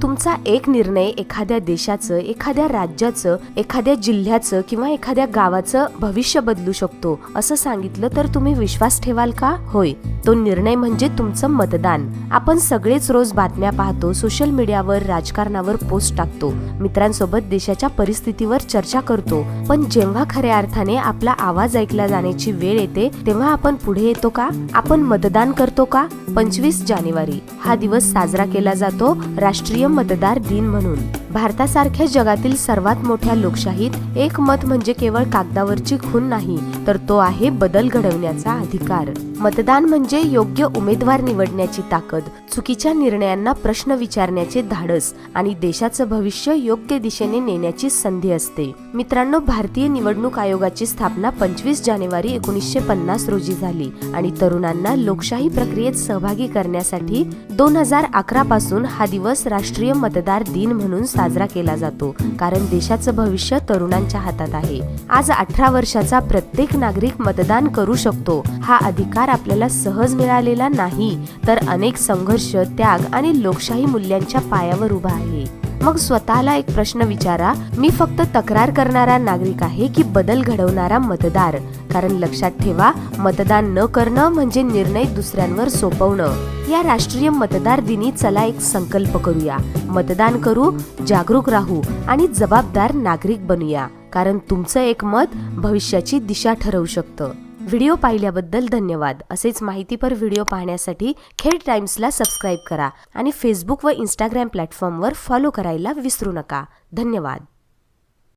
तुमचा एक निर्णय एखाद्या देशाचं, एखाद्या राज्याचं, एखाद्या जिल्ह्याचं किंवा एखाद्या गावाचं भविष्य बदलू शकतो असं सांगितलं तर तुम्ही विश्वास ठेवाल का? होय, तो निर्णय म्हणजे तुमचं मतदान. आपण सगळेच रोज बातम्या पाहतो, सोशल मीडियावर राजकारणावर पोस्ट टाकतो, मित्रांसोबत देशाच्या परिस्थितीवर चर्चा करतो, पण जेव्हा खऱ्या अर्थाने आपला आवाज ऐकला जाण्याची वेळ येते तेव्हा आपण पुढे येतो का? आपण मतदान करतो का? 25 जानेवारी हा दिवस साजरा केला जातो राष्ट्रीय मतदार दिन म्हणून. भारतासारख्या जगातील सर्वात मोठ्या लोकशाहीत एक मत म्हणजे केवळ कागदावरची खून नाही, तर तो आहे बदल घडवण्याचा अधिकार. मतदान म्हणजे योग्य उमेदवार निवडण्याची ताकद, चुकीच्या निर्णयांना प्रश्न विचारण्याचे धाडस आणि देशाचं भविष्य योग्य दिशेने नेण्याची संधी असते. मित्रांनो, भारतीय निवडणूक आयोगाची स्थापना 25 जानेवारी 1950 रोजी झाली आणि तरुणांना लोकशाही प्रक्रियेत सहभागी करण्यासाठी 2011 पासून हा दिवस राष्ट्रीय मतदार दिन म्हणून साजरा केला जातो, कारण देशाचं भविष्य तरुणांच्या हातात आहे. आज 18 वर्षाचा प्रत्येक नागरिक मतदान करू शकतो. हा अधिकार आपल्याला सहज मिळालेला नाही, तर अनेक संघर्ष, त्याग आणि लोकशाही मूल्यांच्या पायावर उभा आहे. मग स्वतःला एक प्रश्न विचारा, मी फक्त तक्रार करणारा नागरिक आहे की बदल घडवणारा मतदार? कारण लक्षात ठेवा, मतदान न करणं म्हणजे निर्णय दुसऱ्यांवर सोपवणं. या राष्ट्रीय मतदार दिनी चला एक संकल्प करूया, मतदान करू, जागरूक राहू आणि जबाबदार नागरिक बनूया, कारण तुमचं एक मत भविष्याची दिशा ठरवू शकतं. व्हिडिओ पाहिल्याबद्दल धन्यवाद. असेच माहितीपर व्हिडिओ पाहण्यासाठी खेड टाइम्सला सबस्क्राईब करा आणि फेसबुक व इंस्टाग्राम प्लॅटफॉर्मवर फॉलो करायला विसरू नका. धन्यवाद.